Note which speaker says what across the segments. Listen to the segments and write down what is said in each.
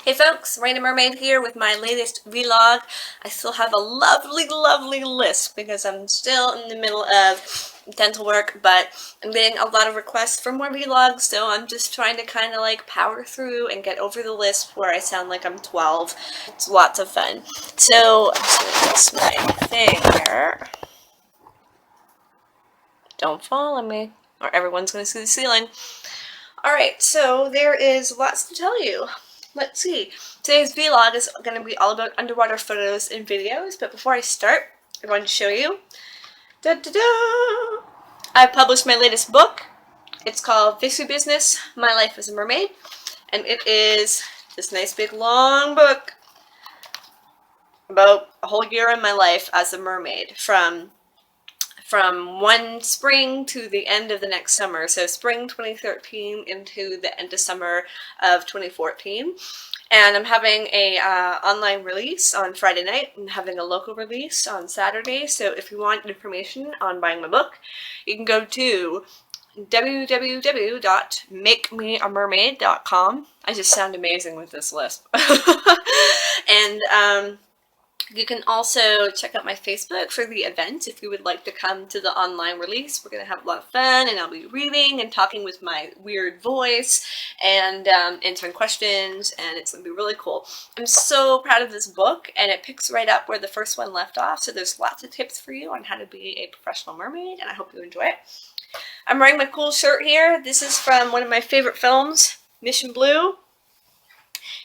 Speaker 1: Hey folks, Raina Mermaid here with my latest vlog. I still have a lovely list because I'm still in the middle of dental work, but I'm getting a lot of requests for more vlogs, so I'm just trying to kind of like power through and get over the list where I sound like I'm 12. It's lots of fun. So I'm just gonna fix my thing here. Don't fall on me, or everyone's gonna see the ceiling. Alright, so there is lots to tell you. Let's see. Today's vlog is going to be all about underwater photos and videos, but before I start, I wanted to show you. I published my latest book. It's called Fishy Business, My Life as a Mermaid, and it is this nice big long book about a whole year in my life as a mermaid, from one spring to the end of the next summer. So spring 2013 into the end of summer of 2014. And I'm having a online release on Friday night and having a local release on Saturday. So if you want information on buying my book, you can go to www.makemeamermaid.com. I just sound amazing with this lisp. And you can also check out my Facebook for the event if you would like to come to the online release. We're going to have a lot of fun, and I'll be reading and talking with my weird voice and answering questions, and it's going to be really cool. I'm so proud of this book, and it picks right up where the first one left off, so there's lots of tips for you on how to be a professional mermaid, and I hope you enjoy it. I'm wearing my cool shirt here. This is from one of my favorite films, Mission Blue,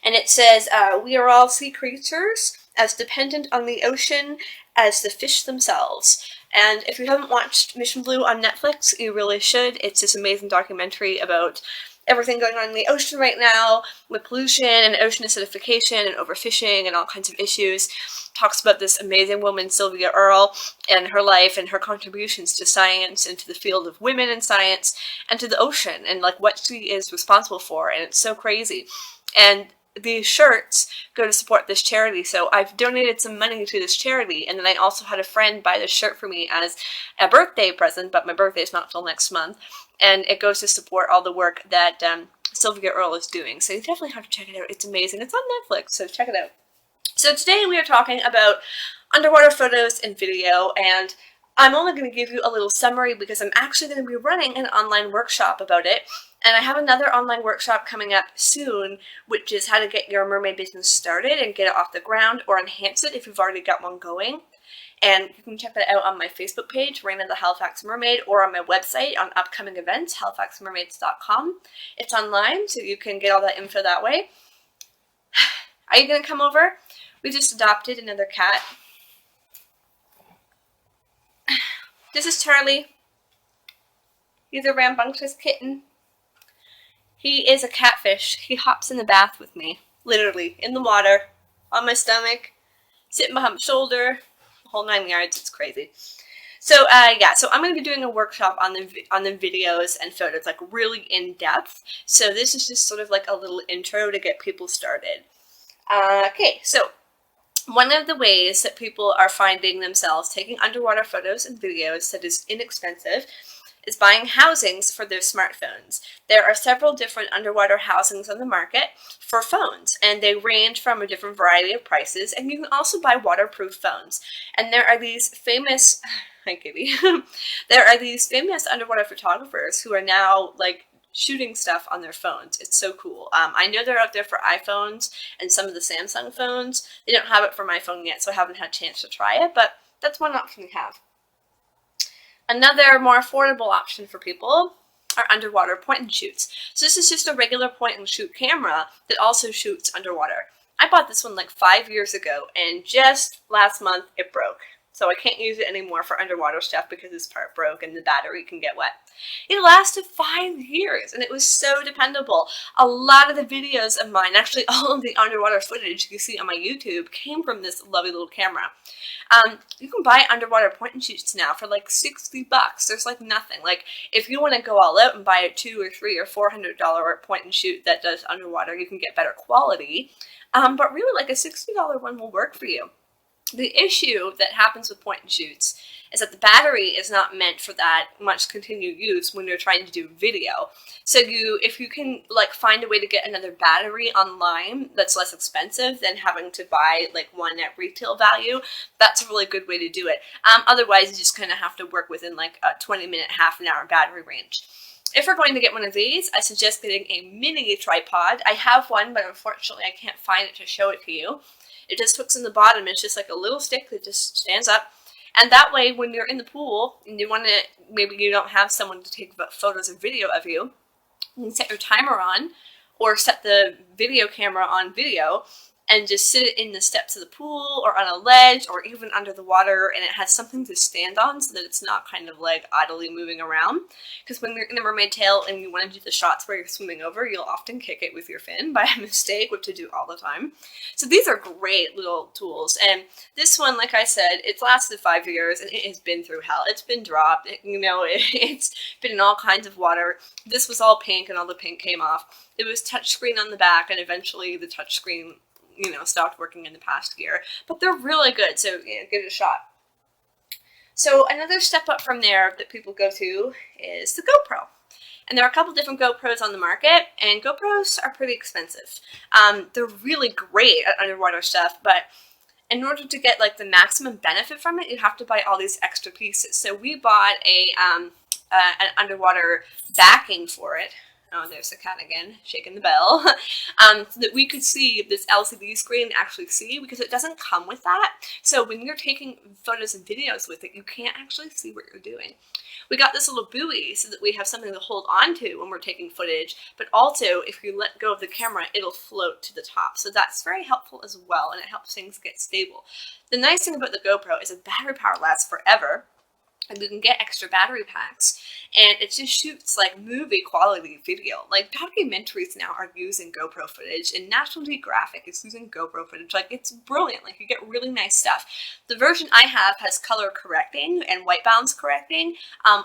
Speaker 1: and it says, "We are all sea creatures, as dependent on the ocean as the fish themselves." And if you haven't watched Mission Blue on Netflix, you really should. It's this amazing documentary about everything going on in the ocean right now with pollution and ocean acidification and overfishing and all kinds of issues. Talks about this amazing woman, Sylvia Earle, and her life and her contributions to science and to the field of women in science and to the ocean and like what she is responsible for. And it's so crazy. And these shirts go to support this charity, so I've donated some money to this charity, and then I also had a friend buy this shirt for me as a birthday present, but my birthday is not till next month, and it goes to support all the work that Sylvia Earle is doing, so you definitely have to check it out. It's amazing. It's on Netflix, so check it out. So today we are talking about underwater photos and video, and I'm only going to give you a little summary because I'm actually going to be running an online workshop about it. And I have another online workshop coming up soon, which is how to get your mermaid business started and get it off the ground or enhance it if you've already got one going. And you can check that out on my Facebook page, Raina the Halifax Mermaid, or on my website on upcoming events, halifaxmermaids.com. It's online, so you can get all that info that way. Are you going to come over? We just adopted another cat. This is Charlie. He's a rambunctious kitten. He is a catfish. He hops in the bath with me, literally, in the water, on my stomach, sitting behind my shoulder, the whole 9 yards. It's crazy. So, so I'm going to be doing a workshop on the videos and photos, like really in depth. So this is just sort of like a little intro to get people started. Okay, so one of the ways that people are finding themselves taking underwater photos and videos that is inexpensive is buying housings for their smartphones. There are several different underwater housings on the market for phones, and they range from a different variety of prices, and you can also buy waterproof phones. And there are these famous, hi Kitty, there are these famous underwater photographers who are now like shooting stuff on their phones. It's so cool. I know they're out there for iPhones and some of the Samsung phones. They don't have it for my phone yet, so I haven't had a chance to try it, but that's one option we have. Another more affordable option for people are underwater point and shoots. So this is just a regular point and shoot camera that also shoots underwater. I bought this one like 5 years ago, and just last month it broke. So I can't use it anymore for underwater stuff because this part broke and the battery can get wet. It lasted 5 years and it was so dependable. A lot of the videos of mine, actually all of the underwater footage you see on my YouTube, came from this lovely little camera. You can buy underwater point and shoots now for like $60. There's like nothing. Like if you want to go all out and buy a $200 or $300 or $400 point and shoot that does underwater, you can get better quality. But really like a $60 one will work for you. The issue that happens with point and shoots is that the battery is not meant for that much continued use when you're trying to do video. So if you can like find a way to get another battery online that's less expensive than having to buy like one at retail value, that's a really good way to do it. Otherwise, you just kind of have to work within like a 20-minute, half an hour battery range. If we're going to get one of these, I suggest getting a mini tripod. I have one, but unfortunately I can't find it to show it to you. It just hooks in the bottom. It's just like a little stick that just stands up. And that way, when you're in the pool and you want to, maybe you don't have someone to take photos or video of you, you can set your timer on or set the video camera on video and just sit it in the steps of the pool or on a ledge or even under the water, and it has something to stand on so that it's not kind of like idly moving around. Because when you're in a mermaid tail and you want to do the shots where you're swimming over, you'll often kick it with your fin by mistake, which I do all the time. So these are great little tools, and this one, like I said, it's lasted 5 years and it has been through hell. It's been dropped, it's been in all kinds of water. This was all pink and all the pink came off. It was touchscreen on the back, and eventually the touchscreen stopped working in the past year, but they're really good, so give it a shot. So another step up from there that people go to is the GoPro. And there are a couple different GoPros on the market, and GoPros are pretty expensive. They're really great at underwater stuff, but in order to get like the maximum benefit from it, you have to buy all these extra pieces. So we bought an underwater backing for it. Oh, there's the cat again, shaking the bell. So that we could see this LCD screen actually see, because it doesn't come with that. So when you're taking photos and videos with it, you can't actually see what you're doing. We got this little buoy so that we have something to hold on to when we're taking footage, but also if you let go of the camera, it'll float to the top. So that's very helpful as well, and it helps things get stable. The nice thing about the GoPro is the battery power lasts forever. And you can get extra battery packs, and it just shoots like movie quality video. Like documentaries now are using GoPro footage, and National Geographic is using GoPro footage. Like it's brilliant. Like you get really nice stuff. The version I have has color correcting and white balance correcting.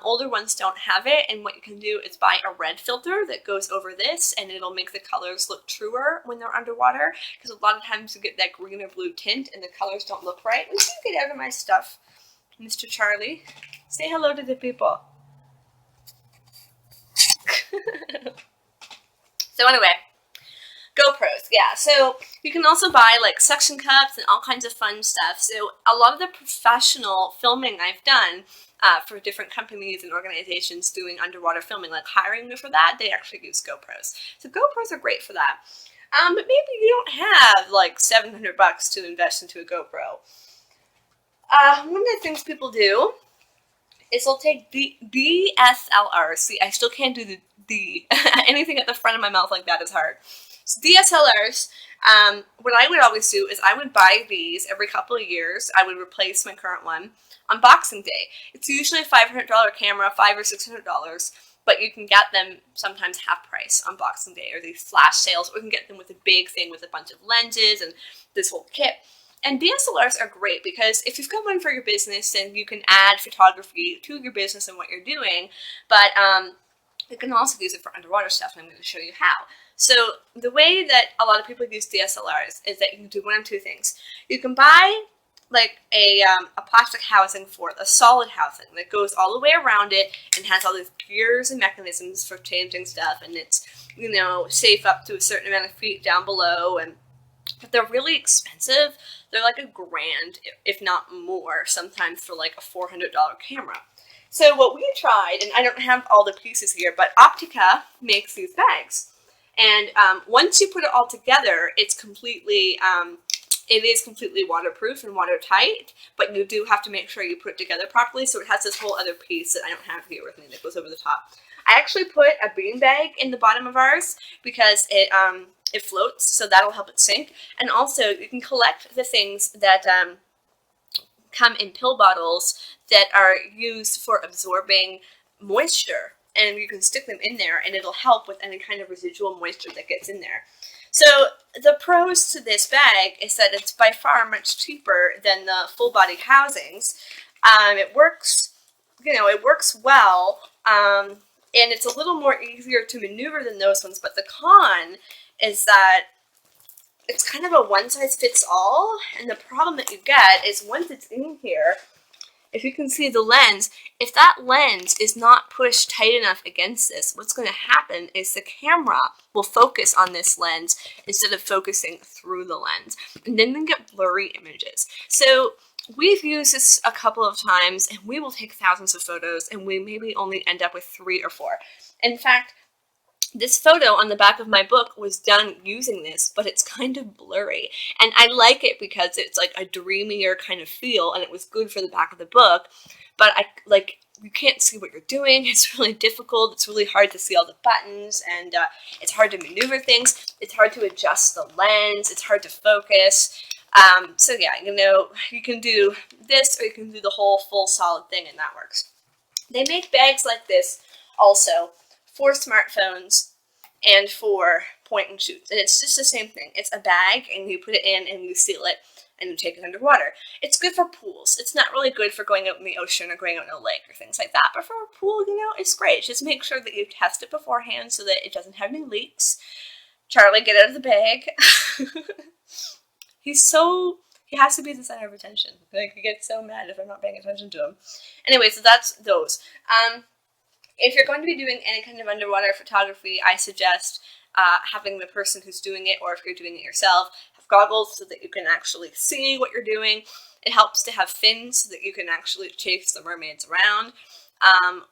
Speaker 1: Older ones don't have it, and what you can do is buy a red filter that goes over this, and it'll make the colors look truer when they're underwater, because a lot of times you get that green or blue tint and the colors don't look right. Would you get out of my stuff, Mr. Charlie? Say hello to the people. So anyway, GoPros, yeah. So you can also buy like suction cups and all kinds of fun stuff. So a lot of the professional filming I've done for different companies and organizations doing underwater filming, like hiring me for that, they actually use GoPros. So GoPros are great for that. But maybe you don't have like $700 to invest into a GoPro. One of the things people do is they'll take DSLRs. See, I still can't do the anything at the front of my mouth like that is hard. So DSLRs, what I would always do is I would buy these every couple of years. I would replace my current one on Boxing Day. It's usually a $500 camera, $500 or $600, but you can get them sometimes half price on Boxing Day, or these flash sales, or you can get them with a big thing with a bunch of lenses and this whole kit. And DSLRs are great because if you've got one for your business, then you can add photography to your business and what you're doing, but you can also use it for underwater stuff, and I'm going to show you how. So the way that a lot of people use DSLRs is that you can do one of two things. You can buy like a plastic housing for it, a solid housing that goes all the way around it and has all these gears and mechanisms for changing stuff, and it's, safe up to a certain amount of feet down below, but they're really expensive. They're like $1,000, if not more, sometimes for like a $400 camera. So what we tried, and I don't have all the pieces here, but Optica makes these bags. And once you put it all together, it is completely waterproof and watertight, but you do have to make sure you put it together properly. So it has this whole other piece that I don't have here with me that goes over the top. I actually put a bean bag in the bottom of ours because it floats, so that'll help it sink. And also, you can collect the things that come in pill bottles that are used for absorbing moisture, and you can stick them in there, and it'll help with any kind of residual moisture that gets in there. So the pros to this bag is that it's by far much cheaper than the full body housings. It works, it works well, and it's a little more easier to maneuver than those ones, but the con is that it's kind of a one-size-fits-all, and the problem that you get is once it's in here, if you can see the lens, if that lens is not pushed tight enough against this, what's going to happen is the camera will focus on this lens instead of focusing through the lens, and then you get blurry images. So we've used this a couple of times, and we will take thousands of photos, and we maybe only end up with 3 or 4. In fact, this photo on the back of my book was done using this, but it's kind of blurry. And I like it because it's like a dreamier kind of feel, and it was good for the back of the book. But you can't see what you're doing. It's really difficult. It's really hard to see all the buttons, and it's hard to maneuver things. It's hard to adjust the lens. It's hard to focus. So yeah, you can do this, or you can do the whole full solid thing, and that works. They make bags like this also for smartphones and for point and shoots, and it's just the same thing. It's a bag, and you put it in and you seal it and you take it underwater. It's good for pools. It's not really good for going out in the ocean or going out in a lake or things like that, but for a pool, it's great. Just make sure that you test it beforehand so that it doesn't have any leaks. Charlie, get out of the bag. He has to be the center of attention. Like, he gets so mad if I'm not paying attention to him. Anyway, so that's those. If you're going to be doing any kind of underwater photography, I suggest having the person who's doing it, or if you're doing it yourself, have goggles so that you can actually see what you're doing. It helps to have fins so that you can actually chase the mermaids around.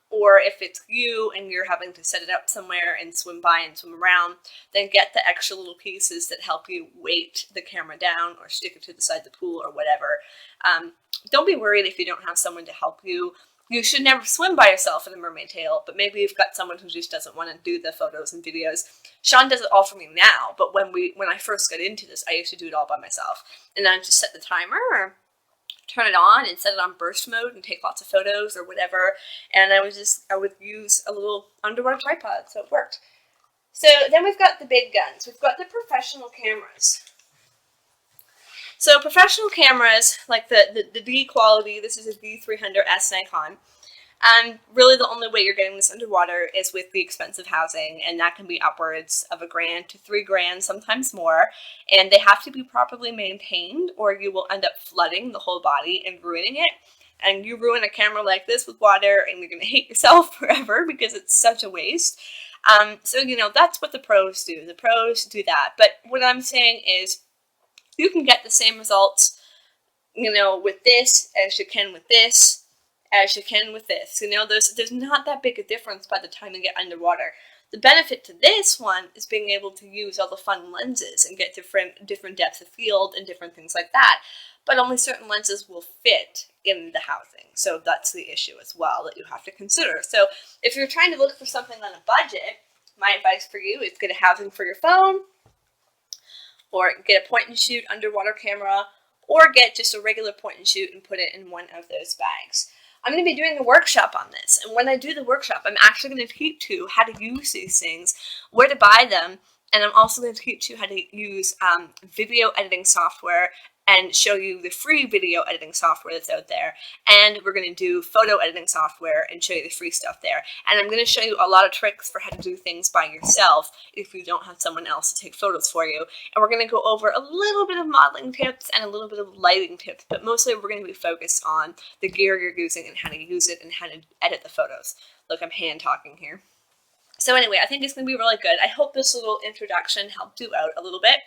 Speaker 1: Or if it's you and you're having to set it up somewhere and swim by and swim around, then get the extra little pieces that help you weight the camera down or stick it to the side of the pool or whatever. Don't be worried if you don't have someone to help you. You should never swim by yourself in a mermaid tail, but maybe you've got someone who just doesn't want to do the photos and videos. Sean does it all for me now, but when I first got into this, I used to do it all by myself. And I just set the timer, or turn it on and set it on burst mode and take lots of photos or whatever. And I would use a little underwater tripod, so it worked. So then we've got the big guns. We've got the professional cameras. So professional cameras, like the D quality, this is a D300S Nikon. And really the only way you're getting this underwater is with the expensive housing, and that can be upwards of $1,000 to $3,000, sometimes more. And they have to be properly maintained, or you will end up flooding the whole body and ruining it. And you ruin a camera like this with water, and you're going to hate yourself forever because it's such a waste. So that's what the pros do. The pros do that. But what I'm saying is, you can get the same results, with this as you can with this, as you can with this. There's not that big a difference by the time you get underwater. The benefit to this one is being able to use all the fun lenses and get different depths of field and different things like that. But only certain lenses will fit in the housing. So that's the issue as well that you have to consider. So if you're trying to look for something on a budget, my advice for you is get a housing for your phone, or get a point and shoot underwater camera, or get just a regular point and shoot and put it in one of those bags. I'm going to be doing a workshop on this, and when I do the workshop, I'm actually going to teach you how to use these things, where to buy them, and I'm also going to teach you how to use video editing software and show you the free video editing software that's out there. And we're going to do photo editing software and show you the free stuff there. And I'm going to show you a lot of tricks for how to do things by yourself if you don't have someone else to take photos for you. And we're going to go over a little bit of modeling tips and a little bit of lighting tips, but mostly we're going to be focused on the gear you're using and how to use it and how to edit the photos. Look, I'm hand talking here. So anyway, I think it's going to be really good. I hope this little introduction helped you out a little bit.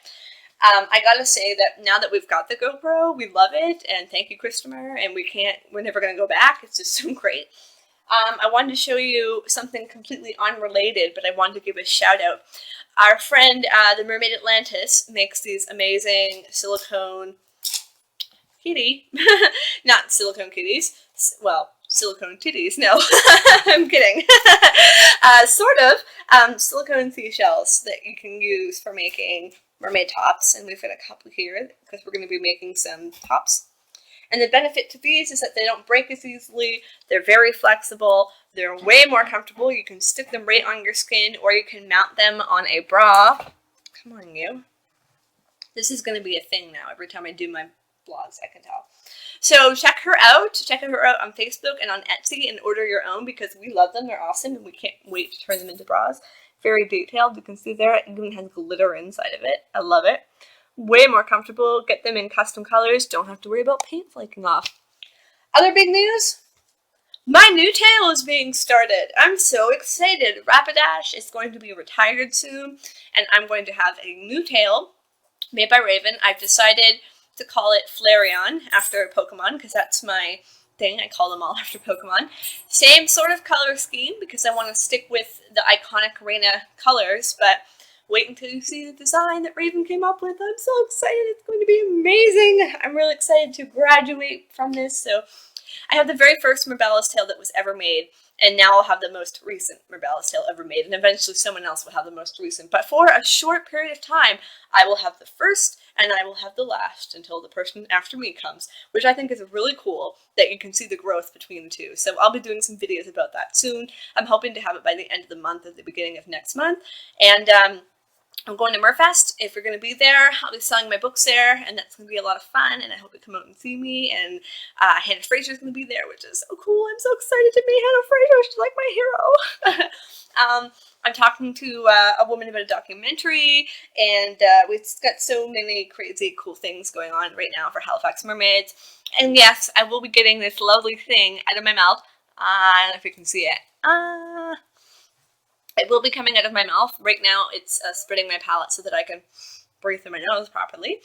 Speaker 1: I gotta say that now that we've got the GoPro, we love it, and thank you, Christopher, and we're never gonna go back. It's just so great. I wanted to show you something completely unrelated, but I wanted to give a shout out. Our friend, the Mermaid Atlantis, makes these amazing silicone kitty, not silicone kitties, well, silicone titties, no, I'm kidding, sort of, silicone seashells that you can use for making mermaid tops, and we've got a couple here because we're going to be making some tops. And the benefit to these is that they don't break as easily, they're very flexible, they're way more comfortable, you can stick them right on your skin, or you can mount them on a bra. Come on, you. This is going to be a thing now every time I do my blogs, I can tell. So check her out on Facebook and on Etsy and order your own because we love them, they're awesome, and we can't wait to turn them into bras. Very detailed. You can see there it even has glitter inside of it. I love it. Way more comfortable. Get them in custom colors. Don't have to worry about paint flaking off. Other big news? My new tail is being started. I'm so excited. Rapidash is going to be retired soon, and I'm going to have a new tail made by Raven. I've decided to call it Flareon after a Pokemon because that's my thing. I call them all after Pokemon. Same sort of color scheme because I want to stick with the iconic Raina colors, but wait until you see the design that Raven came up with. I'm so excited. It's going to be amazing. I'm really excited to graduate from this. So I have the very first Merbella's tail that was ever made, and now I'll have the most recent Merbella's tail ever made, and eventually someone else will have the most recent. But for a short period of time, I will have the first, and I will have the last until the person after me comes, which I think is really cool that you can see the growth between the two. So I'll be doing some videos about that soon. I'm hoping to have it by the end of the month or the beginning of next month, and I'm going to Merfest. If you're going to be there, I'll be selling my books there, and that's going to be a lot of fun, and I hope you come out and see me, and Hannah Fraser's going to be there, which is so cool. I'm so excited to meet Hannah Fraser. She's like my hero. I'm talking to a woman about a documentary, and we've got so many crazy cool things going on right now for Halifax Mermaids. And yes, I will be getting this lovely thing out of my mouth. I don't know if you can see it. It will be coming out of my mouth. Right now, it's spreading my palate so that I can breathe through my nose properly.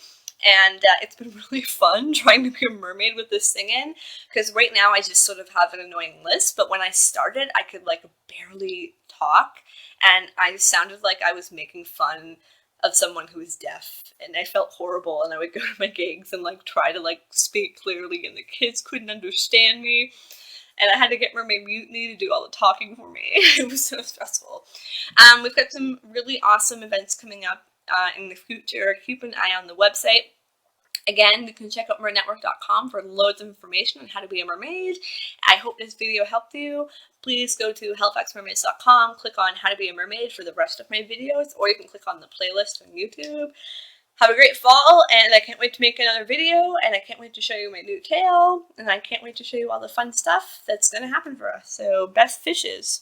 Speaker 1: And it's been really fun trying to be a mermaid with this thing in, because right now I just sort of have an annoying lisp, but when I started, I could like barely talk, and I sounded like I was making fun of someone who was deaf, and I felt horrible, and I would go to my gigs and like try to like speak clearly, and the kids couldn't understand me. And I had to get Mermaid Mutiny to do all the talking for me. It was so stressful. We've got some really awesome events coming up in the future. Keep an eye on the website. Again, you can check out mernetwork.com for loads of information on how to be a mermaid. I hope this video helped you. Please go to halifaxmermaids.com, click on how to be a mermaid for the rest of my videos, or you can click on the playlist on YouTube. Have a great fall, and I can't wait to make another video, and I can't wait to show you my new tail, and I can't wait to show you all the fun stuff that's going to happen for us. So, best fishes.